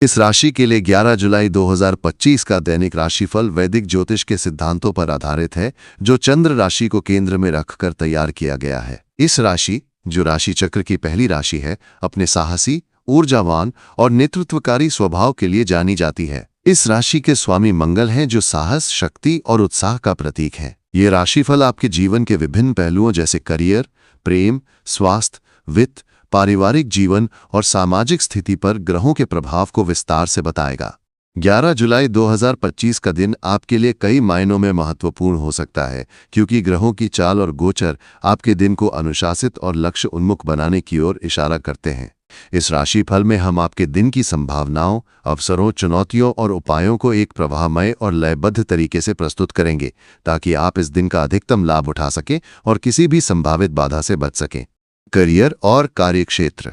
इस राशि के लिए 11 जुलाई 2025 का दैनिक राशिफल वैदिक ज्योतिष के सिद्धांतों पर आधारित है, जो चंद्र राशि को केंद्र में रखकर तैयार किया गया है। इस राशि, जो राशि चक्र की पहली राशि है, अपने साहसी, ऊर्जावान और नेतृत्वकारी स्वभाव के लिए जानी जाती है। इस राशि के स्वामी मंगल हैं, जो साहस, शक्ति और उत्साह का प्रतीक है। ये राशिफल आपके जीवन के विभिन्न पहलुओं जैसे करियर, प्रेम, स्वास्थ्य, वित्त, पारिवारिक जीवन और सामाजिक स्थिति पर ग्रहों के प्रभाव को विस्तार से बताएगा। 11 जुलाई 2025 का दिन आपके लिए कई मायनों में महत्वपूर्ण हो सकता है, क्योंकि ग्रहों की चाल और गोचर आपके दिन को अनुशासित और लक्ष्य उन्मुख बनाने की ओर इशारा करते हैं। इस राशिफल में हम आपके दिन की संभावनाओं, अवसरों, चुनौतियों और उपायों को एक प्रवाहमय और लयबद्ध तरीके से प्रस्तुत करेंगे, ताकि आप इस दिन का अधिकतम लाभ उठा सकें और किसी भी संभावित बाधा से बच सकें। करियर और कार्यक्षेत्र।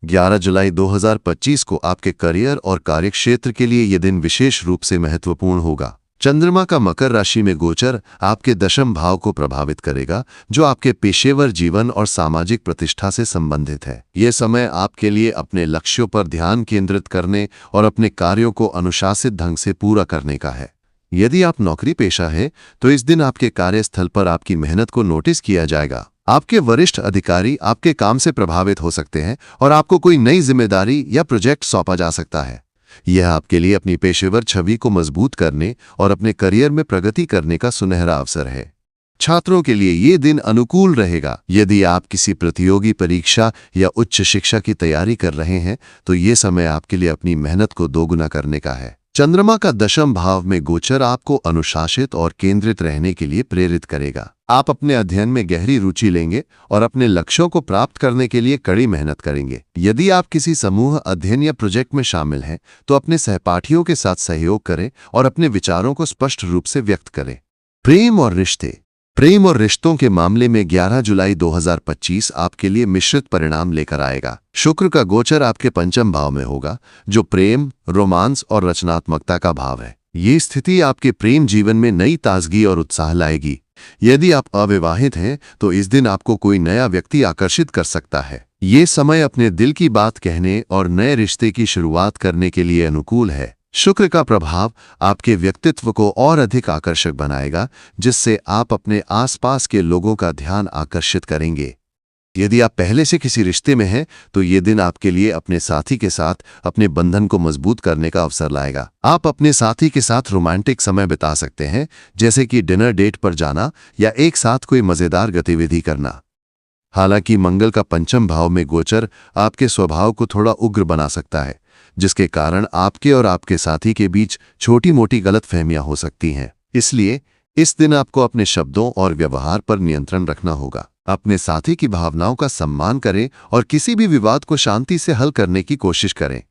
11 जुलाई 2025 को आपके करियर और कार्यक्षेत्र के लिए यह दिन विशेष रूप से महत्वपूर्ण होगा। चंद्रमा का मकर राशि में गोचर आपके दशम भाव को प्रभावित करेगा, जो आपके पेशेवर जीवन और सामाजिक प्रतिष्ठा से संबंधित है। यह समय आपके लिए अपने लक्ष्यों पर ध्यान केंद्रित करने और अपने कार्यों को अनुशासित ढंग से पूरा करने का है। यदि आप नौकरी पेशा है, तो इस दिन आपके कार्यस्थल पर आपकी मेहनत को नोटिस किया जाएगा। आपके वरिष्ठ अधिकारी आपके काम से प्रभावित हो सकते हैं और आपको कोई नई जिम्मेदारी या प्रोजेक्ट सौंपा जा सकता है। यह आपके लिए अपनी पेशेवर छवि को मजबूत करने और अपने करियर में प्रगति करने का सुनहरा अवसर है। छात्रों के लिए ये दिन अनुकूल रहेगा। यदि आप किसी प्रतियोगी परीक्षा या उच्च शिक्षा की तैयारी कर रहे हैं, तो ये समय आपके लिए अपनी मेहनत को दोगुना करने का है। चंद्रमा का दशम भाव में गोचर आपको अनुशासित और केंद्रित रहने के लिए प्रेरित करेगा। आप अपने अध्ययन में गहरी रुचि लेंगे और अपने लक्ष्यों को प्राप्त करने के लिए कड़ी मेहनत करेंगे। यदि आप किसी समूह अध्ययन या प्रोजेक्ट में शामिल हैं, तो अपने सहपाठियों के साथ सहयोग करें और अपने विचारों को स्पष्ट रूप से व्यक्त करें। प्रेम और रिश्ते। प्रेम और रिश्तों के मामले में 11 जुलाई 2025 आपके लिए मिश्रित परिणाम लेकर आएगा। शुक्र का गोचर आपके पंचम भाव में होगा, जो प्रेम, रोमांस और रचनात्मकता का भाव है। ये स्थिति आपके प्रेम जीवन में नई ताजगी और उत्साह लाएगी। यदि आप अविवाहित हैं, तो इस दिन आपको कोई नया व्यक्ति आकर्षित कर सकता है। ये समय अपने दिल की बात कहने और नए रिश्ते की शुरुआत करने के लिए अनुकूल है। शुक्र का प्रभाव आपके व्यक्तित्व को और अधिक आकर्षक बनाएगा, जिससे आप अपने आसपास के लोगों का ध्यान आकर्षित करेंगे। यदि आप पहले से किसी रिश्ते में हैं, तो ये दिन आपके लिए अपने साथी के साथ अपने बंधन को मजबूत करने का अवसर लाएगा। आप अपने साथी के साथ रोमांटिक समय बिता सकते हैं, जैसे कि डिनर डेट पर जाना या एक साथ कोई मजेदार गतिविधि करना। हालांकि मंगल का पंचम भाव में गोचर आपके स्वभाव को थोड़ा उग्र बना सकता है, जिसके कारण आपके और आपके साथी के बीच छोटी मोटी गलतफहमियां हो सकती हैं। इसलिए इस दिन आपको अपने शब्दों और व्यवहार पर नियंत्रण रखना होगा। अपने साथी की भावनाओं का सम्मान करें और किसी भी विवाद को शांति से हल करने की कोशिश करें।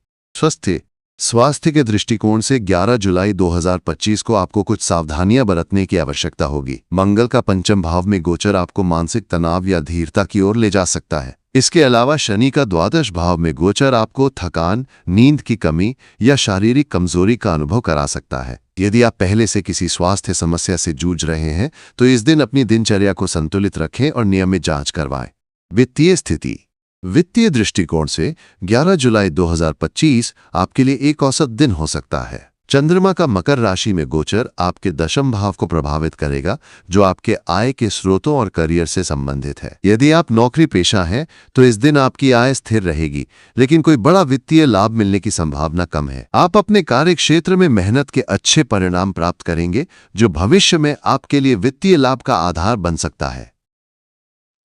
स्वास्थ्य के दृष्टिकोण से 11 जुलाई 2025 को आपको कुछ सावधानियां बरतने की आवश्यकता होगी। मंगल का पंचम भाव में गोचर आपको मानसिक तनाव या धीरता की ओर ले जा सकता है। इसके अलावा शनि का द्वादश भाव में गोचर आपको थकान, नींद की कमी या शारीरिक कमजोरी का अनुभव करा सकता है। यदि आप पहले से किसी स्वास्थ्य समस्या से जूझ रहे हैं, तो इस दिन अपनी दिनचर्या को संतुलित रखें और नियमित जांच करवाएं। वित्तीय स्थिति। वित्तीय दृष्टिकोण से 11 जुलाई 2025 आपके लिए एक औसत दिन हो सकता है। चंद्रमा का मकर राशि में गोचर आपके दशम भाव को प्रभावित करेगा, जो आपके आय के स्रोतों और करियर से संबंधित है। यदि आप नौकरी पेशा हैं, तो इस दिन आपकी आय स्थिर रहेगी, लेकिन कोई बड़ा वित्तीय लाभ मिलने की संभावना कम है। आप अपने कार्य क्षेत्र में मेहनत के अच्छे परिणाम प्राप्त करेंगे, जो भविष्य में आपके लिए वित्तीय लाभ का आधार बन सकता है।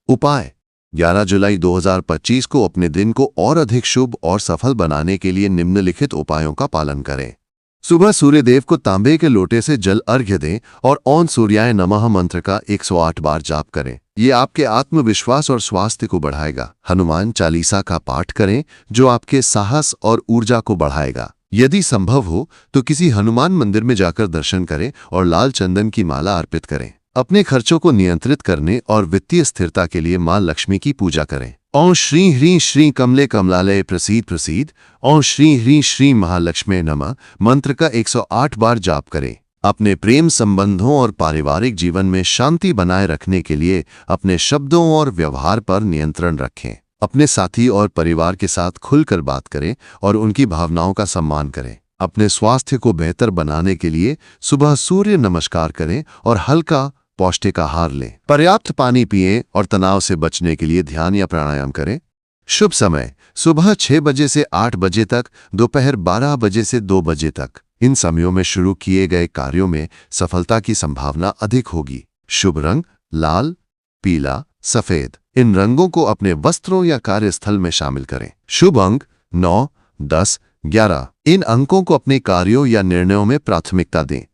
उपाय। 11 जुलाई 2025 को अपने दिन को और अधिक शुभ और सफल बनाने के लिए निम्नलिखित उपायों का पालन करें। सुबह सूर्यदेव को तांबे के लोटे से जल अर्घ्य दें और ओम सूर्याय नमः मंत्र का 108 बार जाप करें। ये आपके आत्मविश्वास और स्वास्थ्य को बढ़ाएगा। हनुमान चालीसा का पाठ करें, जो आपके साहस और ऊर्जा को बढ़ाएगा। यदि संभव हो तो किसी हनुमान मंदिर में जाकर दर्शन करें और लाल चंदन की माला अर्पित करें। अपने खर्चों को नियंत्रित करने और वित्तीय स्थिरता के लिए मां लक्ष्मी की पूजा करें। ओम श्री ह्रीं श्री कमले कमलालय प्रसीद प्रसीद, ओम श्री ह्रीं श्री महालक्ष्मी नमः मंत्र का 108 बार जाप करें। अपने प्रेम संबंधों और पारिवारिक जीवन में शांति बनाए रखने के लिए अपने शब्दों और व्यवहार पर नियंत्रण रखें। अपने साथी और परिवार के साथ खुलकर बात करें और उनकी भावनाओं का सम्मान करें। अपने स्वास्थ्य को बेहतर बनाने के लिए सुबह सूर्य नमस्कार करें और हल्का पौष्टिक आहार लें। पर्याप्त पानी पिएं और तनाव से बचने के लिए ध्यान या प्राणायाम करें। शुभ समय सुबह 6 बजे से 8 बजे तक, दोपहर 12 बजे से 2 बजे तक। इन समयों में शुरू किए गए कार्यों में सफलता की संभावना अधिक होगी। शुभ रंग लाल, पीला, सफेद। इन रंगों को अपने वस्त्रों या कार्यस्थल में शामिल करें। शुभ अंक 9, 10, 11। इन अंकों को अपने कार्यों या निर्णयों में प्राथमिकता दें।